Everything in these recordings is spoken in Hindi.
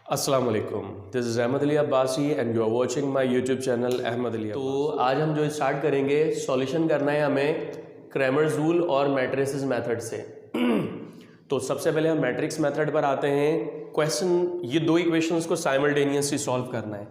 अस्सलाम वालेकुम, this is Ahmed Ali Abbasi and you are watching my YouTube channel Ahmed Ali. तो आज हम जो स्टार्ट करेंगे सॉल्यूशन करना है हमें क्रैमर्स रूल और मैट्रिसेस मेथड से। तो सबसे पहले हम मैट्रिक्स मेथड पर आते हैं। क्वेश्चन, ये दो इक्वेशंस को साइमल्टेनियसली सॉल्व करना है।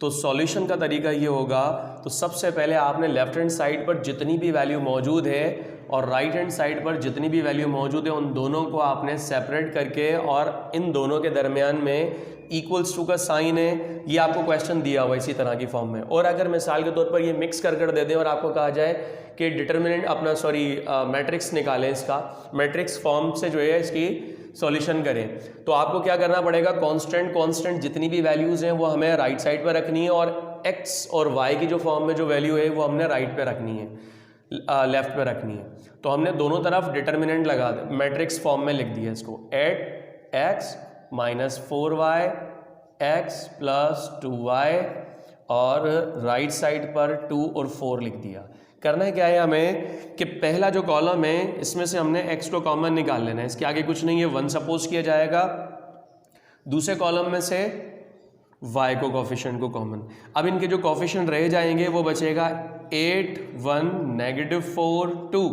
तो सॉल्यूशन का तरीका ये होगा, तो सबसे पहले आपने लेफ्ट हैंड साइड पर जितनी भी वैल्यू मौजूद है और राइट हैंड साइड पर जितनी भी वैल्यू मौजूद है उन दोनों को आपने सेपरेट करके और इन दोनों के दरमियान में इक्वल्स टू का साइन है, ये आपको क्वेश्चन दिया हुआ इसी तरह की फॉर्म में। और अगर मिसाल के तौर पर ये मिक्स कर दे दें और आपको कहा जाए कि डिटर्मिनेंट अपना मैट्रिक्स निकालें, इसका मैट्रिक्स फॉर्म से जो है इसकी सॉल्यूशन करें, तो आपको क्या करना पड़ेगा, कांस्टेंट जितनी भी वैल्यूज़ हैं वो हमें राइट साइड पर रखनी है और एक्स और वाई की जो फॉर्म में जो वैल्यू है वो हमने राइट पे रखनी है, लेफ्ट पे रखनी है। तो हमने दोनों तरफ डिटर्मिनेंट लगा मैट्रिक्स फॉर्म में लिख दिया इसको, eight x minus 4y x plus 2y और राइट साइड पर 2 और 4 लिख दिया। करना है क्या है हमें कि पहला जो कॉलम है इसमें से हमने x को कॉमन निकाल लेना है, इसके आगे कुछ नहीं है, 1 सपोज किया जाएगा। दूसरे कॉलम में से y को कोफिशिएंट को कॉमन, अब इनके जो कोफिशिएंट रह जाएंगे वो बचेगा 8 1 -4 2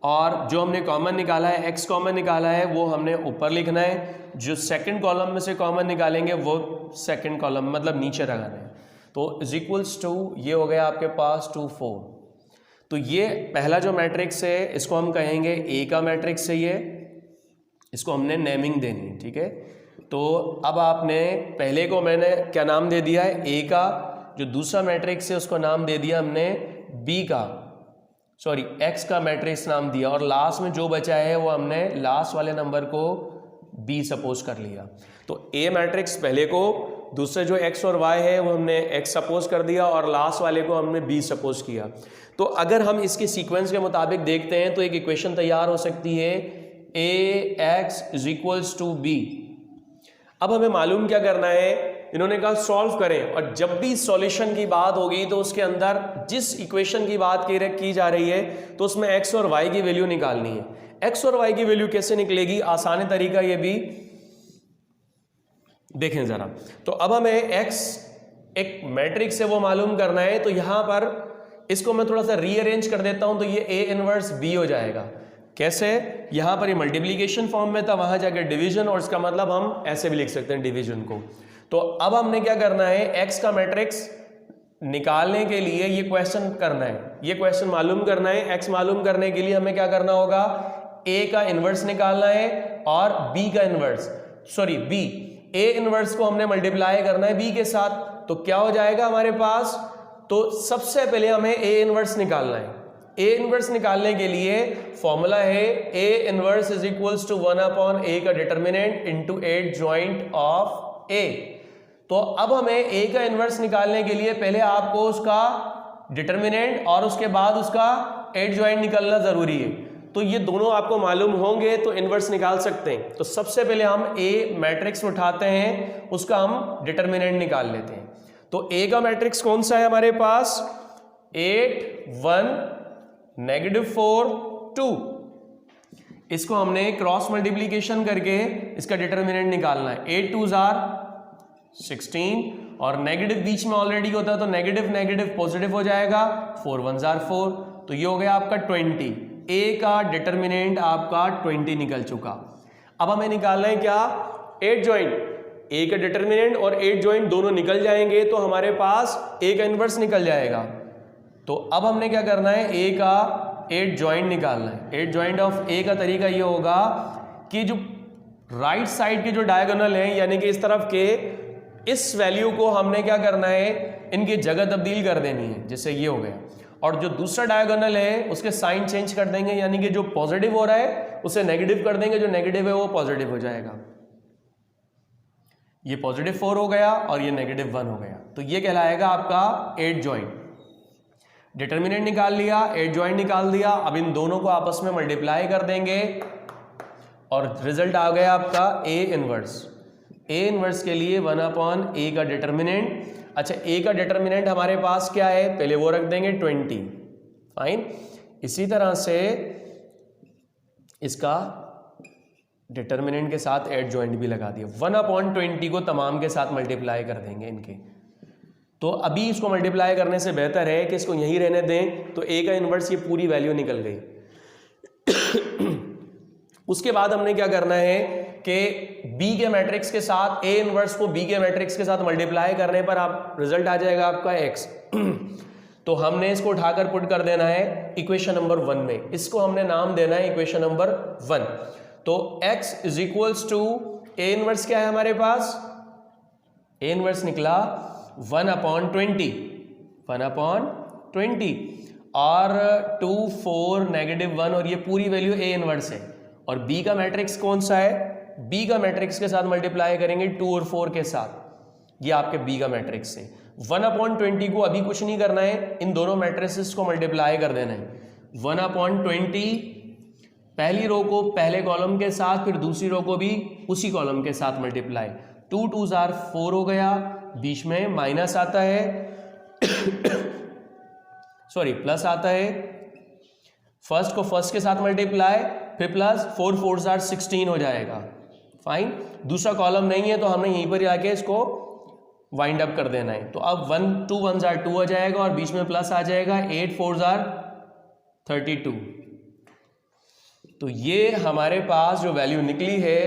और जो हमने कॉमन निकाला है x कॉमन निकाला है वो हमने ऊपर लिखना है, जो सेकंड कॉलम में से कॉमन निकालेंगे वो सेकंड कॉलम मतलब नीचे लगाना है। तो इज इक्वल्स टू ये हो गया आपके पास 2 4। तो ये पहला जो मैट्रिक्स है इसको हम कहेंगे ए का मैट्रिक्स है, ये इसको हमने नेमिंग देनी है, ठीक है। तो अब आपने पहले को मैंने क्या नाम दे दिया है, ए का। जो दूसरा मैट्रिक्स है उसको नाम दे दिया हमने बी का, सॉरी एक्स का मैट्रिक्स नाम दिया, और लास्ट में जो बचा है वो हमने लास्ट वाले नंबर को बी सपोज कर लिया। तो ए मैट्रिक्स पहले को, दूसरे जो एक्स और वाई है वो हमने एक्स सपोज कर दिया और लास्ट वाले को हमने बी सपोज किया। तो अगर हम इसके सीक्वेंस के मुताबिक देखते हैं तो एक इक्वेशन तैयार हो सकती है, A X is equals to B. अब हमें मालूम क्या करना है, इन्होंने कहा सॉल्व करें, और जब भी सॉल्यूशन की बात होगी तो उसके अंदर जिस इक्वेशन की बात की जा रही है तो उसमें एक्स और वाई की वैल्यू निकालनी है। एक्स और वाई की वैल्यू कैसे निकलेगी, आसान तरीका ये भी देखें जरा। तो अब हमें एक्स एक मैट्रिक्स है वो मालूम करना है, तो यहां पर इसको मैं थोड़ा सा रीअरेंज कर देता हूं, तो ये ए इनवर्स बी हो जाएगा। कैसे, यहां पर ये मल्टीप्लीकेशन फॉर्म में था, वहां जाकर डिवीजन, और इसका मतलब हम ऐसे भी लिख सकते हैं डिवीजन को। तो अब हमने क्या करना है, एक्स का मैट्रिक्स निकालने के लिए ये क्वेश्चन करना है, ये क्वेश्चन मालूम करना है। एक्स मालूम करने के लिए हमें क्या करना होगा, ए का इनवर्स निकालना है और बी का inverse, sorry B, A inverse को हमने मल्टीप्लाई करना है बी के साथ। तो क्या हो जाएगा हमारे पास, तो सबसे पहले हमें ए इनवर्स निकालना है। ए इनवर्स निकालने के लिए फॉर्मूला है A inverse is equals to 1/a का determinant into 8 joint of A. तो अब हमें ए का इनवर्स निकालने के लिए पहले आपको उसका डिटर्मिनेंट और उसके बाद उसका 8 जॉइंट निकालना जरूरी है। तो ये दोनों आपको मालूम होंगे तो इनवर्स निकाल सकते हैं। तो सबसे पहले हम ए मैट्रिक्स उठाते हैं, उसका हम डिटर्मिनेंट निकाल लेते हैं। तो ए का मैट्रिक्स कौन सा है हमारे पास, 8 1 -4 2। इसको हमने क्रॉस मल्टीप्लीकेशन करके इसका डिटर्मिनेंट निकालना है। 8 2 16 और नेगेटिव बीच में ऑलरेडी होता है तो नेगेटिव नेगेटिव पॉजिटिव हो जाएगा, 4 1 4। तो ये हो गया आपका 20। ए का डिटर्मिनेंट आपका 20 निकल चुका। अब हमें निकालना है क्या, 8 जॉइंट। ए का डिटर्मिनेंट और 8 जॉइंट दोनों निकल जाएंगे तो हमारे पास ए का इनवर्स निकल जाएगा। तो अब हमने क्या करना है, ए का 8 जॉइंट निकालना है। 8 जॉइंट ऑफ ए का तरीका ये होगा कि जो राइट साइड के जो डायगोनल हैं, यानी कि इस तरफ के, इस वैल्यू को हमने क्या करना है, इनकी जगह तब्दील कर देनी है, जैसे ये हो गया। और जो दूसरा डायगोनल है उसके साइन चेंज कर देंगे, यानी कि जो पॉजिटिव हो रहा है उसे नेगेटिव कर देंगे, जो नेगेटिव है वो पॉजिटिव हो जाएगा। ये पॉजिटिव 4 हो गया और ये नेगेटिव 1 हो गया। तो ये कहलाएगा आपका 8 जॉइंट। डिटर्मिनेंट निकाल लिया, 8 जॉइंट निकाल दिया। अब इन दोनों को आपस में मल्टीप्लाई कर देंगे और रिजल्ट आ गया आपका ए इनवर्स। ए इनवर्स के लिए 1/a का डिटर्मिनेंट। अच्छा, ए का डिटर्मिनेंट हमारे पास क्या है, पहले वो रख देंगे 20, फाइन। इसी तरह से इसका डिटर्मिनेंट के साथ एड जॉइंट भी लगा दिया। 1/20 को तमाम के साथ मल्टीप्लाई कर देंगे इनके। तो अभी इसको मल्टीप्लाई करने से बेहतर है कि इसको यहीं रहने दें। तो ए का इन्वर्स ये पूरी वैल्यू निकल गई। उसके बाद हमने क्या करना है कि बी के मैट्रिक्स के साथ ए इन्वर्स को बी के मैट्रिक्स के साथ मल्टीप्लाई करने पर आप रिजल्ट आ जाएगा आपका एक्स। तो हमने इसको उठाकर पुट कर देना है इक्वेशन नंबर 1 में। इसको हमने नाम देना है इक्वेशन नंबर 1। तो x is equals to A inverse क्या है हमारे पास, ए इनवर्स निकला 1/20 और 2 4 -1 और ये पूरी वैल्यू ए इनवर्स है। और b का मैट्रिक्स कौन सा है, b का मैट्रिक्स के साथ मल्टीप्लाई करेंगे 2 और 4 के साथ, ये आपके b का मैट्रिक्स है। 1/20 को अभी कुछ नहीं करना है, इन दोनों मैट्रिसेस को मल्टीप्लाई कर देना है। 1/20 पहली रो को पहले कॉलम के साथ, फिर दूसरी रो को भी उसी कॉलम के साथ मल्टीप्लाई। 2 2s are 4 हो गया, बीच में माइनस आता है सॉरी प्लस आता है। फर्स्ट को फर्स्ट के साथ मल्टीप्लाई, फिर प्लस 4 4s are 16 हो जाएगा। फाइन, दूसरा कॉलम नहीं है तो हमने यहीं पर आके इसको वाइंड अप कर देना है। तो अब 1 2 1s are 2 हो जाएगा और बीच में प्लस आ जाएगा, 8 4s are 32। तो ये हमारे पास जो वैल्यू निकली है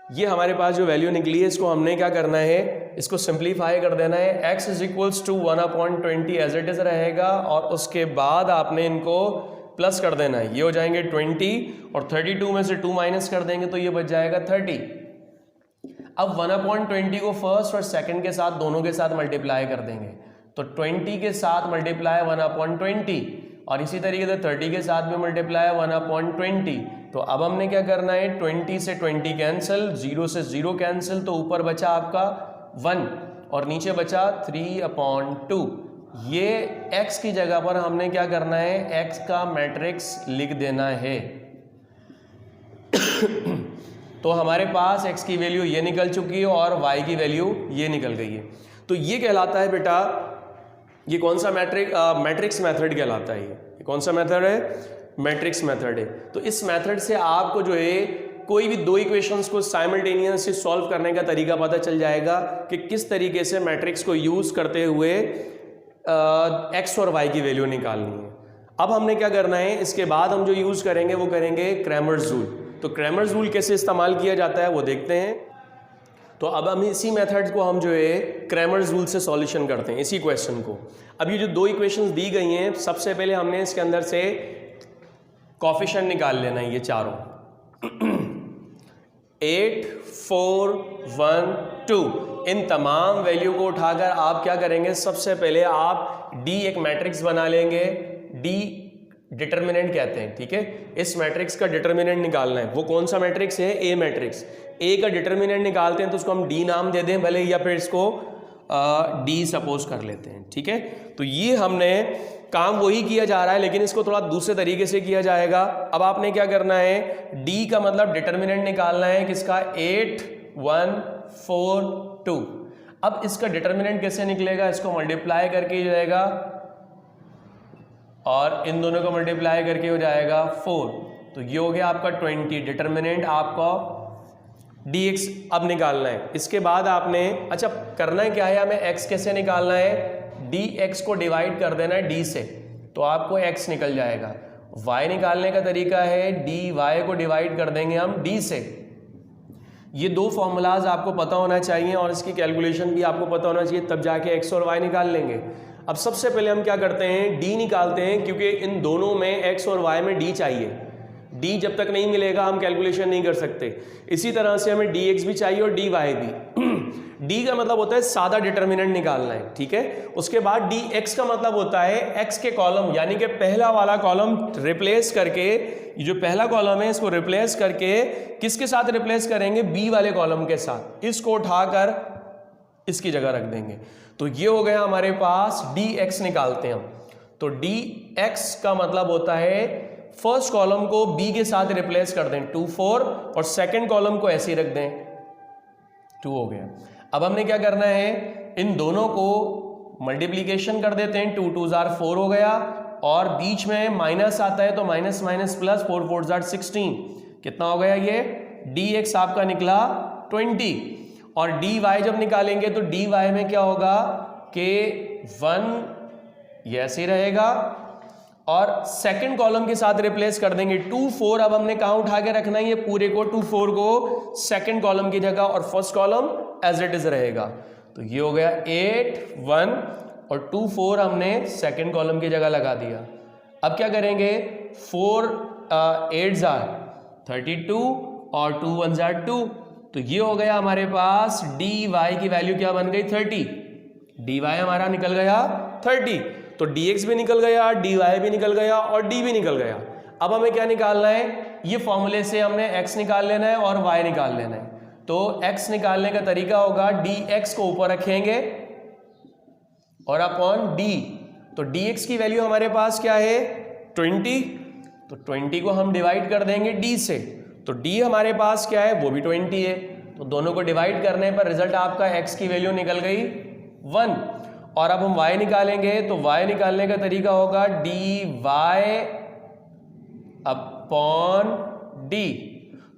ये हमारे पास जो वैल्यू निकली है, इसको हमने क्या करना है, इसको सिंप्लीफाई कर देना है। x is equals to 1/20 as it is रहेगा और उसके बाद आपने इनको प्लस कर देना है। ये हो जाएंगे 20 और 32 में से 2 माइनस कर देंगे तो ये बच जाएगा 30। अब 1/20 को फर्स्ट और सेकंड के साथ दोनों के साथ मल्टीप्लाई कर देंगे। तो 20 के साथ मल्टीप्लाई 1/20 और इसी तरीके से 30 के साथ भी मल्टीप्लाई 1/20। तो अब हमने क्या करना है, 20 से 20 कैंसिल, 0 से 0 कैंसिल, तो ऊपर बचा आपका 1 और नीचे बचा 3/2। ये x की जगह पर हमने क्या करना है, x का मैट्रिक्स लिख देना है। तो हमारे पास x की वैल्यू ये निकल चुकी है और y की वैल्यू ये निकल गई है। तो ये कहलाता है बेटा, ये कौन सा मैट्रिक्स मेथड कहलाता है। ये कौन सा मेथड है, मैट्रिक्स मेथड है। तो इस मेथड से आपको जो है कोई भी दो इक्वेशंस को साइमल्टेनियसली सॉल्व करने का तरीका पता चल जाएगा कि किस तरीके से मैट्रिक्स को यूज करते हुए x और y की वैल्यू निकालनी है। अब हमने क्या करना है, इसके बाद हम जो यूज करेंगे वो करेंगे क्रैमर्स रूल। तो क्रैमर्स रूल कैसे इस्तेमाल किया जाता है वो देखते हैं। तो अब हम इसी मेथड को हम जो है क्रैमर्स रूल से सॉल्यूशन करते हैं इसी क्वेश्चन को। अब ये जो दो इक्वेशंस दी गई हैं, सबसे पहले हमने इसके अंदर से कोफिशिएंट निकाल लेना है, ये चारों 8 4 1 2। इन तमाम वैल्यू को उठाकर आप क्या करेंगे, सबसे पहले आप D एक मैट्रिक्स बना लेंगे। D डिटर्मिनेंट कहते हैं, ठीक है। इस मैट्रिक्स का डिटर्मिनेंट निकालना है। वो कौन सा मैट्रिक्स है, A मैट्रिक्स। A का डिटर्मिनेंट निकालते हैं तो उसको हम D नाम दे दें भले, या फिर इसको D सपोज कर लेते हैं, ठीक है। तो ये हमने काम वही किया जा रहा है लेकिन इसको थोड़ा दूसरे तरीके से किया जाएगा। अब आपने क्या करना है, D का मतलब डिटर्मिनेंट निकालना है किसका, 8 1 4 2। अब इसका डिटर्मिनेंट कैसे निकलेगा, इसको मल्टीप्लाई करके हो जाएगा और इन दोनों को मल्टीप्लाई करके हो जाएगा 4। तो ये हो गया आपका 20। डिटर्मिनेंट आपका dx अब निकालना है। इसके बाद आपने अच्छा करना है क्या है, हमें x कैसे निकालना है, dx को डिवाइड कर देना है d से, तो आपको x निकल जाएगा। y निकालने का तरीका है dy को डिवाइड कर देंगे हम d से। ये दो फॉर्मूलाज आपको पता होना चाहिए और इसकी कैलकुलेशन भी आपको पता होना चाहिए, तब जाके x और y निकाल लेंगे। अब सबसे पहले हम क्या करते हैं, d निकालते हैं, क्योंकि इन दोनों में x और y में d चाहिए। d जब तक नहीं मिलेगा हम कैलकुलेशन नहीं कर सकते। इसी तरह से हमें dx भी चाहिए और dy भी। d का मतलब होता है सादा डिटर्मिनेंट निकालना है, ठीक है। उसके बाद dx का मतलब होता है x के कॉलम, यानी कि पहला वाला कॉलम रिप्लेस करके, ये जो पहला कॉलम है इसको रिप्लेस करके किसके साथ रिप्लेस करेंगे, b वाले कॉलम के साथ। इसको उठाकर इसकी जगह रख देंगे। तो ये हो गया हमारे पास dx निकालते हैं हम। तो dx का मतलब होता है फर्स्ट कॉलम को b के साथ रिप्लेस कर दें 2 4 और सेकंड कॉलम को ऐसे ही रख दें 2 हो गया। अब हमने क्या करना है, इन दोनों को मल्टीप्लीकेशन कर देते हैं, 2 2s are 4 हो गया, और बीच में माइनस आता है तो माइनस माइनस प्लस, 4 4 16, कितना हो गया ये dx आपका निकला 20। और dy जब निकालेंगे तो dy में क्या होगा कि 1 ये ऐसे ही रहेगा और सेकंड कॉलम के साथ रिप्लेस कर देंगे 2 4। अब हमने कहां उठा के रखना है ये पूरे को 2 4 को सेकंड कॉलम की जगह और first column as it is रहेगा। तो ये हो गया 8 1 और 2 4 हमने सेकंड कॉलम की जगह लगा दिया। अब क्या करेंगे 4 8s are 32 और 2 1s are 2। तो ये हो गया हमारे पास dy की वैल्यू क्या बन गई 30। dy हमारा निकल गया 30, तो dx भी निकल गया, dy भी निकल गया और d भी निकल गया। अब हमें क्या निकालना है, ये फॉर्मूले से हमने x निकाल लेना है और y निकाल लेना है। तो x निकालने का तरीका होगा dx को ऊपर रखेंगे और अपॉन d। तो dx की वैल्यू हमारे पास क्या है 20, तो 20 को हम डिवाइड कर देंगे d से, तो d हमारे पास क्या है वो भी 20 है। तो दोनों को डिवाइड करने पर रिजल्ट आपका x की वैल्यू निकल गई 1। और अब हम y निकालेंगे तो y निकालने का तरीका होगा dy अपॉन d।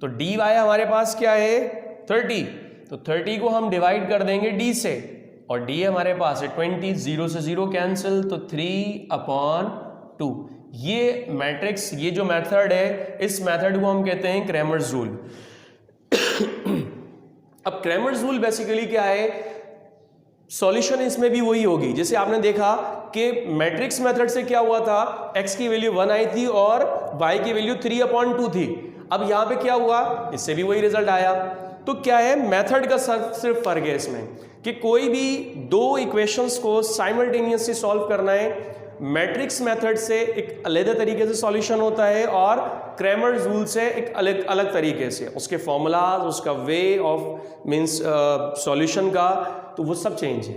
तो dy हमारे पास क्या है 30, तो 30 को हम डिवाइड कर देंगे d से और d हमारे पास है 20, 0 से 0 कैंसिल, तो 3/2। ये मैट्रिक्स, ये जो मेथड है, इस मेथड को हम कहते हैं क्रैमर्स रूल। अब क्रैमर्स रूल बेसिकली क्या है, सॉल्यूशन इसमें भी वही होगी। जैसे आपने देखा कि मैट्रिक्स मेथड से क्या हुआ था, x की वैल्यू 1 आई थी और y की वैल्यू 3/2 थी। अब यहां पे क्या हुआ, इससे भी वही रिजल्ट आया। तो क्या है, मेथड का सिर्फ फर्क है इसमें कि कोई भी दो इक्वेशंस को साइमल्टेनियसली सॉल्व करना है, मैट्रिक्स मेथड से एक अलग तरीके से सॉल्यूशन होता है और क्रैमर्स रूल से एक अलग अलग तरीके से, उसके फॉर्मूलाज, उसका वे ऑफ मींस सॉल्यूशन का, तो वो सब चेंज है।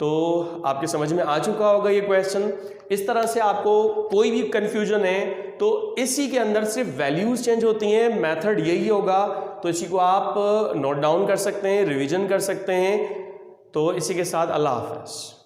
तो आपके समझ में आ चुका होगा ये क्वेश्चन। इस तरह से आपको कोई भी कंफ्यूजन है तो इसी के अंदर सिर्फ वैल्यूज चेंज होती हैं, मेथड यही होगा। तो इसी को आप नोट डाउन कर सकते हैं, रिवीजन कर सकते हैं। तो इसी के साथ अल्लाह हाफ़िज़।